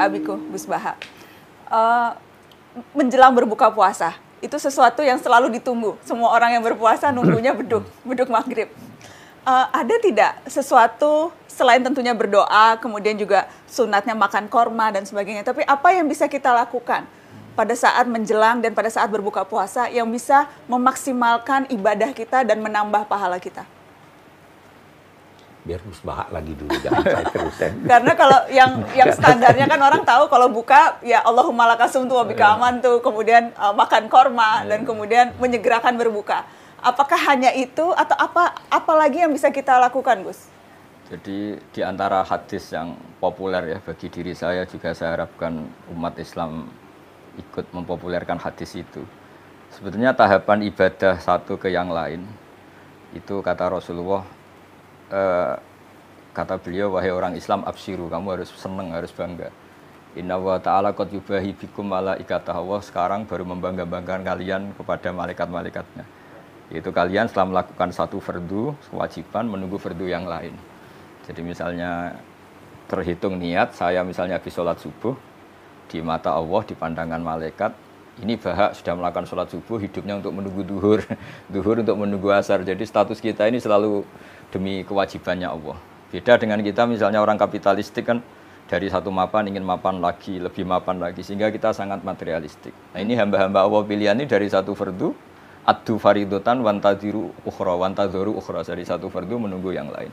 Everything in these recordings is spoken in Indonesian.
Abiku, Gus Baha. Menjelang berbuka puasa, itu sesuatu yang selalu ditunggu. Semua orang yang berpuasa nunggunya beduk maghrib. Ada tidak sesuatu selain tentunya berdoa, kemudian juga sunatnya makan korma dan sebagainya, tapi apa yang bisa kita lakukan pada saat menjelang dan pada saat berbuka puasa yang bisa memaksimalkan ibadah kita dan menambah pahala kita? Biar Gus Baha lagi dulu, jangan saya terus. Karena kalau yang standarnya kan orang tahu kalau buka ya Allahumma lakasumtu wa bika amantu, kemudian makan korma dan kemudian menyegerakan berbuka. Apakah hanya itu atau apa lagi yang bisa kita lakukan, Gus? Jadi di antara hadis yang populer ya bagi diri saya, juga saya harapkan umat Islam ikut mempopulerkan hadis itu. Sebetulnya tahapan ibadah satu ke yang lain itu kata Rasulullah, kata beliau, wahai orang Islam, absyiru, kamu harus senang, harus bangga. Inna wa ta'ala qad yubahi bikum malaikatah, Allah sekarang baru membangga-banggakan kalian kepada malaikat-malaikatnya. Yaitu kalian setelah melakukan satu fardu, kewajiban, menunggu fardu yang lain. Jadi misalnya terhitung niat, saya misalnya habis sholat subuh, di mata Allah, di pandangan malaikat, ini Baha sudah melakukan sholat subuh, hidupnya untuk menunggu duhur, duhur untuk menunggu asar. Jadi status kita ini selalu demi kewajibannya Allah. Beda dengan kita misalnya orang kapitalistik kan, dari satu mapan ingin mapan lagi, lebih mapan lagi, sehingga kita sangat materialistik. Nah ini hamba-hamba Allah pilihan ini dari satu fardu, addu faridotan wantadiru ukhra, dari satu fardu menunggu yang lain.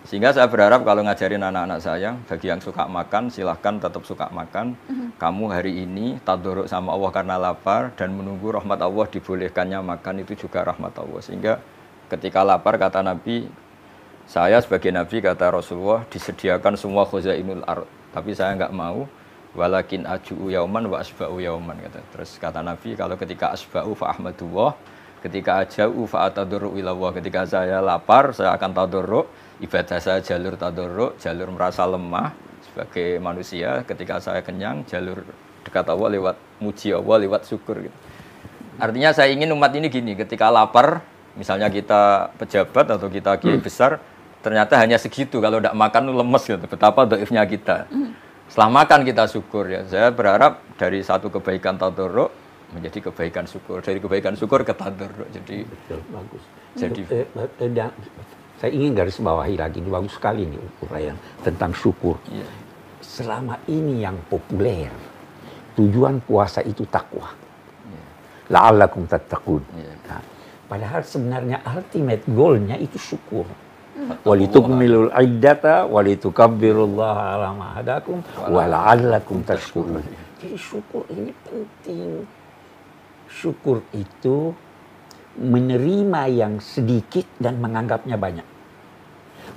Sehingga saya berharap kalau ngajarin anak-anak saya, bagi yang suka makan silahkan tetap suka makan. Kamu hari ini tadoruk sama Allah karena lapar dan menunggu rahmat Allah, dibolehkannya makan itu juga rahmat Allah. Sehingga ketika lapar kata Nabi, saya sebagai Nabi kata Rasulullah disediakan semua khuzainul ard, tapi saya enggak mau. Walakin aju'u yauman wa asba'u yauman kata. Terus kata Nabi, kalau ketika asba'u fa ahmadullah, ketika aja'u fa atadurru ilallah. Ketika saya lapar, saya akan tadurru, ibadah saya jalur tadurru, jalur merasa lemah sebagai manusia. Ketika saya kenyang, jalur dekat Allah lewat muji Allah, lewat syukur gitu. Artinya saya ingin umat ini gini, ketika lapar, misalnya kita pejabat atau kita kiai besar, ternyata hanya segitu, kalau tidak makan lemes gitu. Betapa dhaifnya kita. Setelah makan kita syukur ya. Saya berharap dari satu kebaikan tadarruk menjadi kebaikan syukur, dari kebaikan syukur ke tadarruk. Jadi betul, bagus. Jadi saya ingin garis bawahi lagi, ini bagus sekali nih uraian tentang syukur. iya. Selama ini yang populer, tujuan puasa itu takwa. La'allakum tattaqun. Iya. Nah, padahal sebenarnya ultimate goalnya itu syukur. Walitukmilul iddata walitukabbirullaha ala ma hadakum wa la'allakum tashkurun. Jadi syukur ini penting. Syukur itu menerima yang sedikit dan menganggapnya banyak.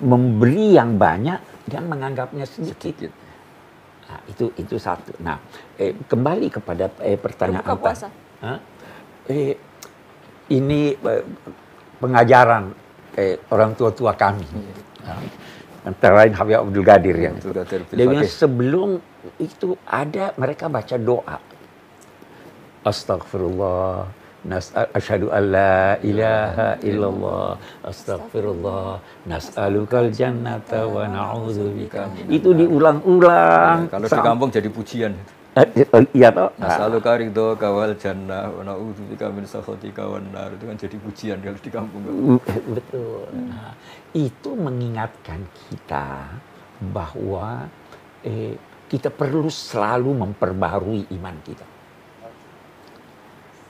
Memberi yang banyak dan menganggapnya sedikit. Nah, itu satu. Nah, kembali kepada pertanyaan Berbuka puasa. Ini pengajaran orang tua-tua kami. Antara lain Habib Abdul Qadir yang dia bilang sebelum itu ada mereka baca doa. Astaghfirullah, asyhadu an la ilaha illallah, astaghfirullah, nas'alukal jannata wa na'udzubika. Itu diulang-ulang. Kalau di kampung jadi pujian. Iya toh. Nas'aluka ridhoka wal jannah wa na'udzubika min sakhatika wan nar. Itu kan jadi pujian kalau di kampung. Betul. Nah, itu mengingatkan kita bahwa kita perlu selalu memperbarui iman kita.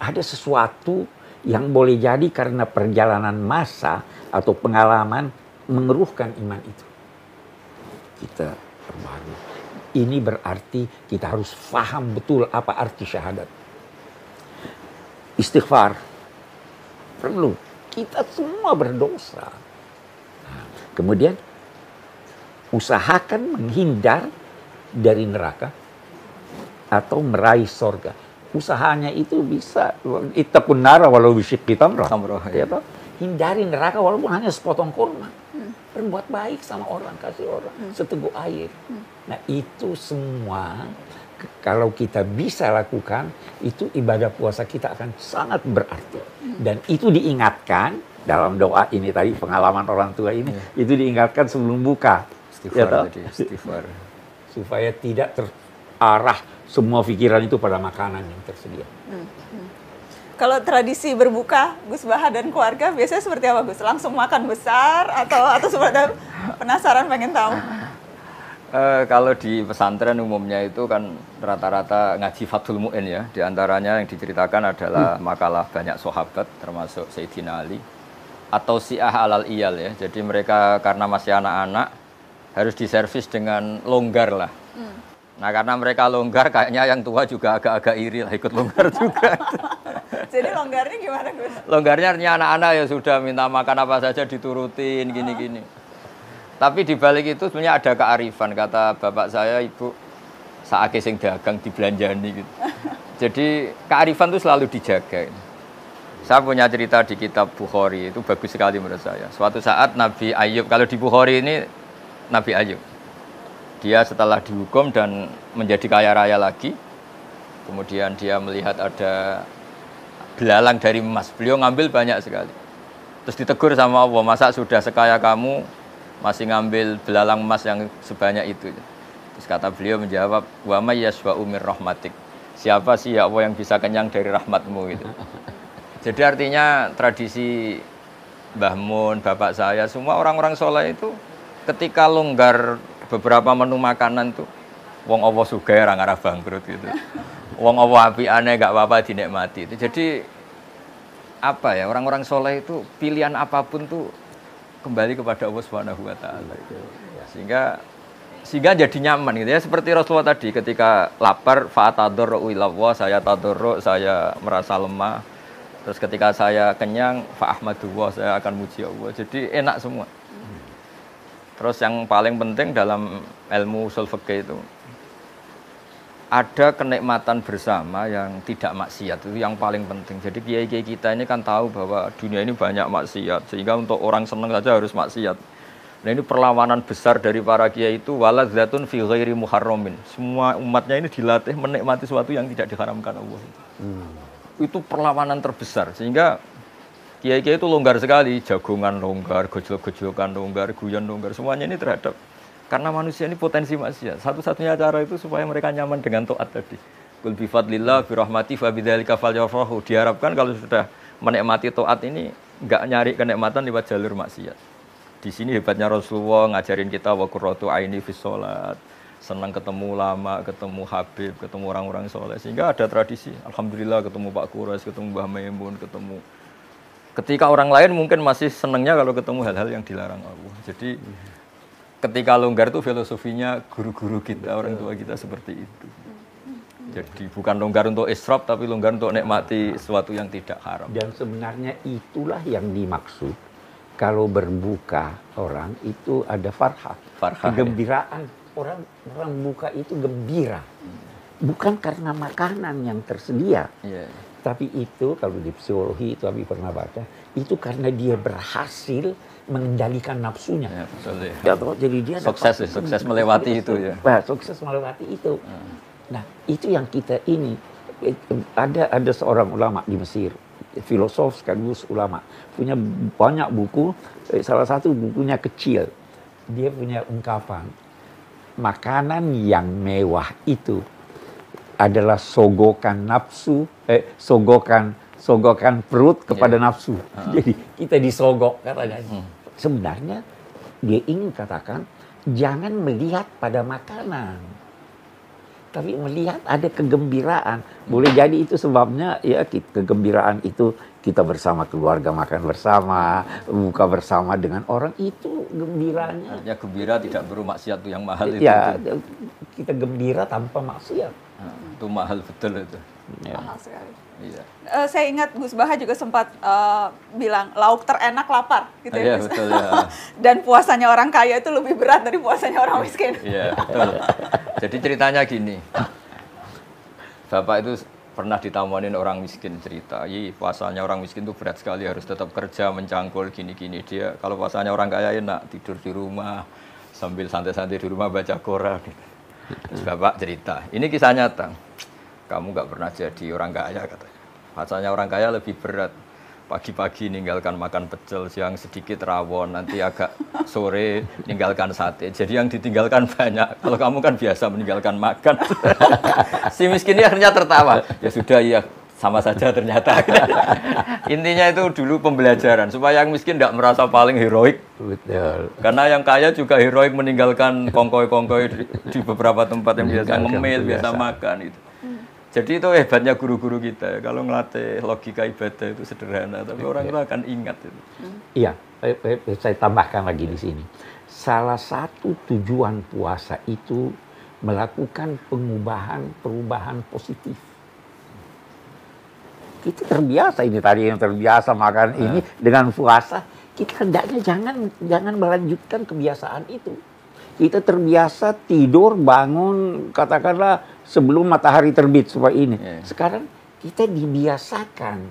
Ada sesuatu yang boleh jadi karena perjalanan masa atau pengalaman mengeruhkan iman itu. Kita perbarui. Ini berarti kita harus faham betul apa arti syahadat. Istighfar. Perlu. Kita semua berdosa. Nah, kemudian usahakan menghindar dari neraka atau meraih sorga. Usahanya itu bisa. Ittaqun nara walau bisyikki tamrah. Ya, hindari neraka walaupun hanya sepotong kurma. Berbuat baik sama orang, kasih orang seteguk air. Nah itu semua kalau kita bisa lakukan, itu ibadah puasa kita akan sangat berarti. Dan itu diingatkan dalam doa ini tadi, pengalaman orang tua ini, itu diingatkan sebelum buka. Istighfar Ya, tadi, istighfar. Supaya tidak terarah semua pikiran itu pada makanan yang tersedia. Kalau tradisi berbuka Gus Baha dan keluarga biasanya seperti apa Gus? Langsung makan besar atau seperti penasaran pengen tahu? Kalau di pesantren umumnya itu kan rata-rata ngaji Fathul Mu'in ya. Di antaranya yang diceritakan adalah makalah banyak sahabat termasuk Sayyidina Ali atau Syiah alal iyal ya. Jadi mereka karena masih anak-anak harus diservis dengan longgar lah. Nah karena mereka longgar kayaknya yang tua juga agak-agak iri lah ikut longgar juga. Jadi longgarnya gimana Gus? Longgarnya artinya anak-anak ya sudah minta makan apa saja diturutin gini-gini. Tapi di balik itu sebenarnya ada kearifan, kata bapak saya, ibu saake sing dagang dibelanjani gitu. Jadi kearifan itu selalu dijaga. Saya punya cerita di kitab Bukhari, itu bagus sekali menurut saya. Suatu saat Nabi Ayub, kalau di Bukhari ini Nabi Ayub, dia setelah dihukum dan menjadi kaya raya lagi, kemudian dia melihat ada belalang dari emas, beliau ngambil banyak sekali. Terus ditegur sama Allah, masa sudah sekaya kamu masih ngambil belalang emas yang sebanyak itu. Terus kata beliau menjawab, wa may yaswa'u mir rahmatik. Siapa sih ya Allah yang bisa kenyang dari rahmatmu gitu. Jadi artinya tradisi Mbah Mun, bapak saya, semua orang-orang soleh itu ketika longgar beberapa menu makanan tuh wong Allah sugih ora ngarah bangkrut gitu. Wong Allah apiane gak apa-apa dinikmati. Jadi apa ya, orang-orang soleh itu pilihan apapun tuh kembali kepada Allah Subhanahu wa taala itu. Sehingga jadi nyaman gitu ya, seperti Rasulullah tadi ketika lapar fa'atadarru ilallah, saya tadarru, saya merasa lemah. Terus ketika saya kenyang fa'ahmadullah, saya akan muji Allah. Jadi enak semua. Terus yang paling penting dalam ilmu ushul fikih itu ada kenikmatan bersama yang tidak maksiat, itu yang paling penting. Jadi kiai-kiai kita ini kan tahu bahwa dunia ini banyak maksiat, sehingga untuk orang senang saja harus maksiat. Nah ini perlawanan besar dari para kiai itu waladzatun fi ghairi muharramin. Semua umatnya ini dilatih menikmati sesuatu yang tidak diharamkan Allah. Itu perlawanan terbesar, sehingga kiai-kiai itu longgar sekali, jagongan longgar, gojlok-gojlokan longgar, guyon longgar, semuanya ini terhadap karena manusia ini potensi maksiat. Satu-satunya cara itu supaya mereka nyaman dengan taat tadi. Qul bi fadlillah bi rahmati fa bidzalika falyafrahu. Diharapkan kalau sudah menikmati taat ini enggak nyari kenikmatan lewat jalur maksiat. Di sini hebatnya Rasulullah ngajarin kita wa qurratu aini fis shalat. Senang ketemu ulama, ketemu habib, ketemu orang-orang soleh. Sehingga ada tradisi. Alhamdulillah ketemu Pak Quraisy, ketemu Mbah Maimun, ketemu. Ketika orang lain mungkin masih senangnya kalau ketemu hal-hal yang dilarang Allah. Jadi ketika longgar itu filosofinya guru-guru kita, orang tua kita seperti itu. Jadi bukan longgar untuk israf, tapi longgar untuk nikmati sesuatu yang tidak haram. Dan sebenarnya itulah yang dimaksud kalau berbuka orang itu ada farhah, kegembiraan. Orang buka itu gembira, bukan karena makanan yang tersedia. Tapi itu kalau di psikologi itu Abi pernah baca, itu karena dia berhasil mengendalikan nafsunya. Ya, betul ya. Ya, jadi dia sukses melewati itu ya. Nah, sukses melewati itu. Nah, itu yang kita ini ada seorang ulama di Mesir, filosof sekaligus ulama, punya banyak buku. Salah satu bukunya kecil, dia punya ungkapan makanan yang mewah itu adalah sogokan nafsu, sogokan perut kepada nafsu. Jadi kita disogok katanya. Sebenarnya dia ingin katakan jangan melihat pada makanan, tapi melihat ada kegembiraan. Boleh jadi itu sebabnya ya kegembiraan itu kita bersama keluarga makan bersama, buka bersama dengan orang, itu gembiranya. Artinya gembira tidak perlu maksiat yang mahal itu. Ya, kita gembira tanpa maksiat. Itu mahal betul itu. Ya. Mahal sekali. Iya. Saya ingat Gus Baha juga sempat bilang lauk terenak lapar gitu ya. Iya, Gus. betul ya. Dan puasanya orang kaya itu lebih berat dari puasanya orang miskin. Iya, betul. Jadi ceritanya gini. Bapak itu pernah ditamuanin orang miskin cerita, puasanya orang miskin itu berat sekali, harus tetap kerja mencangkul gini-gini. Dia kalau puasanya orang kaya enak, tidur di rumah sambil santai-santai di rumah baca Quran. Terus Bapak cerita, ini kisah nyata. Kamu nggak pernah jadi orang kaya katanya. Puasanya orang kaya lebih berat. pagi-pagi ninggalkan makan pecel, siang sedikit rawon, nanti agak sore ninggalkan sate. Jadi yang ditinggalkan banyak. Kalau kamu kan biasa meninggalkan makan. Si miskin ini akhirnya tertawa. Ya sudah, ya sama saja ternyata. Intinya itu dulu pembelajaran supaya yang miskin tidak merasa paling heroik. Betul. Karena yang kaya juga heroik meninggalkan kongkoi-kongkoi di beberapa tempat yang biasa ngemil, biasa makan itu. Jadi itu hebatnya guru-guru kita. Kalau ngelatih logika ibadah itu sederhana, tapi orang itu akan ingat itu. Iya, saya tambahkan lagi di sini. Salah satu tujuan puasa itu melakukan perubahan positif. Kita terbiasa ini tadi yang terbiasa makan ini dengan puasa, kita hendaknya jangan melanjutkan kebiasaan itu. Kita terbiasa tidur, bangun, katakanlah sebelum matahari terbit supaya ini. Sekarang kita dibiasakan,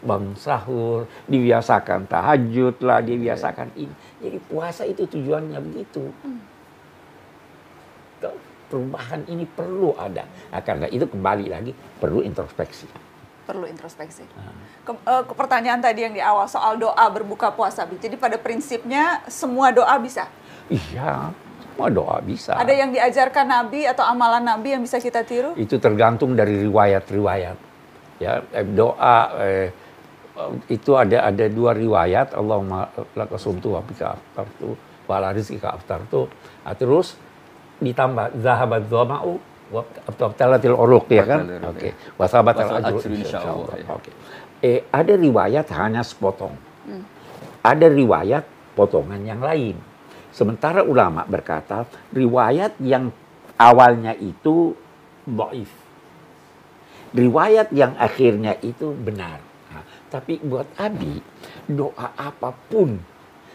bangun sahur, dibiasakan tahajud lah, dibiasakan ini. Jadi puasa itu tujuannya begitu. Perubahan ini perlu ada. Nah, karena itu kembali lagi perlu introspeksi. Perlu introspeksi. Pertanyaan tadi yang di awal soal doa berbuka puasa. Jadi pada prinsipnya semua doa bisa? Iya, semua doa bisa. Ada yang diajarkan Nabi atau amalan Nabi yang bisa kita tiru? Itu tergantung dari riwayat-riwayat. Ya, doa itu ada dua riwayat. Allahumma laka sumtu wa bika aftartu wa ala rizqika aftartu. Terus ditambah zahabat dhama'u wa abtalatil uruq, ya kan? Oke. Wa sabatal ajru insyaallah. Oke. Ada riwayat hanya sepotong. Ada riwayat potongan yang lain. Sementara ulama berkata, riwayat yang awalnya itu dhaif. Riwayat yang akhirnya itu benar. Nah, tapi buat Abi, doa apapun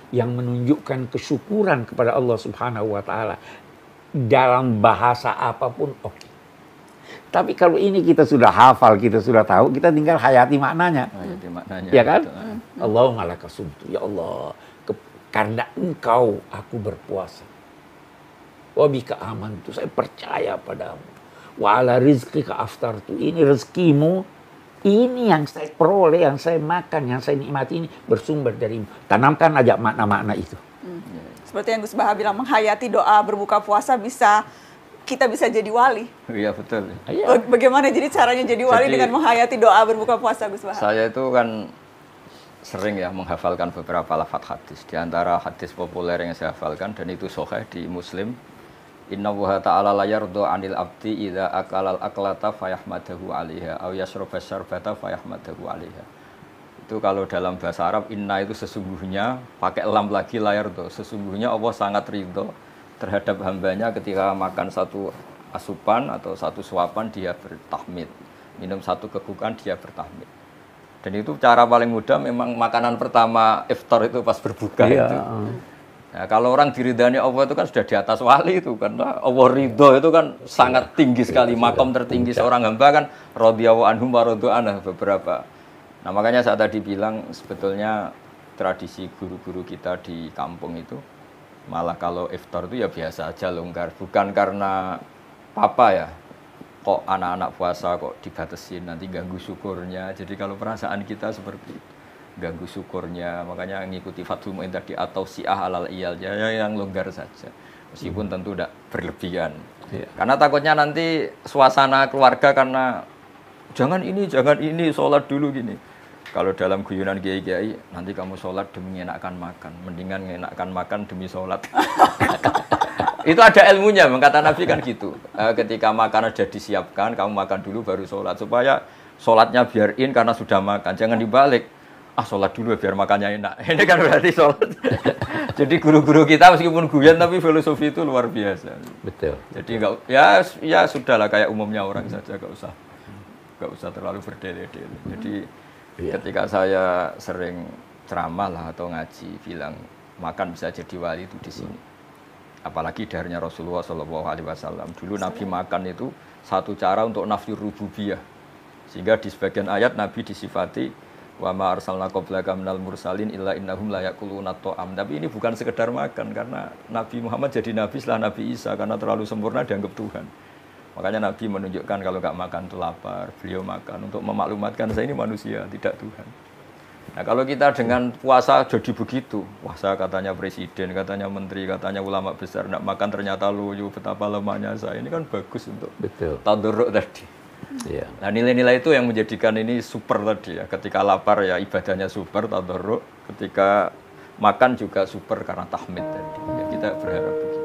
yang menunjukkan kesyukuran kepada Allah Subhanahu wa taala dalam bahasa apapun oke. Tapi kalau ini kita sudah hafal, kita sudah tahu, kita tinggal hayati maknanya. Hayati maknanya. Ya kan? Allahumma laka sumtu, ya Allah, karena engkau aku berpuasa. Wa bika amantu, saya percaya padamu. Wa ala rizqika aftartu, ini rezekimu, ini yang saya peroleh, yang saya makan, yang saya nikmati ini bersumber darimu. Tanamkan aja makna-makna itu. Seperti yang Gus Baha bilang, menghayati doa berbuka puasa kita bisa jadi wali. Iya betul. Bagaimana jadi caranya jadi wali dengan menghayati doa berbuka puasa, Gus Baha? Saya itu kan sering ya menghafalkan beberapa lafaz hadis. Di antara hadis populer yang saya hafalkan dan itu sahih di Muslim, innallaha ta'ala la yarda 'anil abdi idza akalal aklata fayahmadahu 'alaiha aw yashraba syarbata fayahmadahu 'alaiha. Itu kalau dalam bahasa Arab, inna itu sesungguhnya, pakai lam lagi, la yarda. Sesungguhnya Allah sangat ridho terhadap hambanya ketika makan satu asupan atau satu suapan dia bertahmid, minum satu kegukan dia bertahmid. Dan itu cara paling mudah, memang makanan pertama iftar itu pas berbuka itu. Nah, kalau orang diridhani Allah itu kan sudah di atas wali itu, karena Allah ridho itu kan sangat tinggi sekali, makom tertinggi seorang hamba kan radhiyallahu anhum wa radu anhu beberapa. Nah, makanya saya tadi bilang sebetulnya tradisi guru-guru kita di kampung itu malah kalau iftar itu ya biasa aja, longgar, bukan karena apa ya. Kok anak-anak puasa kok dibatasin, nanti ganggu syukurnya. Jadi kalau perasaan kita seperti itu, ganggu syukurnya, makanya ngikuti Fathul Mu'in tadi atau si'ah alal iyal, ya yang longgar saja, meskipun tentu tidak berlebihan. Karena takutnya nanti suasana keluarga karena jangan ini, sholat dulu gini. Kalau dalam guyonan kiai-kiai, nanti kamu sholat demi menyenangkan makan, mendingan menyenangkan makan demi sholat. Itu ada ilmunya, kata Nabi kan gitu. Ketika makanan sudah disiapkan, kamu makan dulu baru sholat. Supaya sholatnya biarin karena sudah makan. Jangan dibalik. Sholat dulu biar makannya enak. Ini kan berarti sholat. Jadi guru-guru kita meskipun guyon, tapi filosofi itu luar biasa. Betul. Jadi ya sudahlah kayak umumnya orang saja, gak usah terlalu berdele-dele. Jadi ketika saya sering ceramah lah atau ngaji, bilang makan bisa jadi wali itu di sini. Apalagi darinya Rasulullah SAW. Dulu Nabi makan itu satu cara untuk nafyu rububiyah. Sehingga di sebagian ayat Nabi disifati wa ma arsalna qablaka minal mursalin illa innahum la yaquluna ta'am. Tapi ini bukan sekedar makan, karena Nabi Muhammad jadi nabi setelah Nabi Isa, karena terlalu sempurna dianggap Tuhan. Makanya Nabi menunjukkan kalau nggak makan itu lapar. Beliau makan untuk memaklumatkan saya ini manusia, tidak Tuhan. Nah kalau kita dengan puasa jadi begitu, puasa katanya presiden, katanya menteri, katanya ulama besar, nak makan ternyata loyo, betapa lemahnya saya, ini kan bagus untuk tadarruk tadi. Iya. Nah nilai-nilai itu yang menjadikan ini super tadi ya, ketika lapar ya ibadahnya super, tadarruk, ketika makan juga super karena tahmid tadi, ya kita berharap begitu.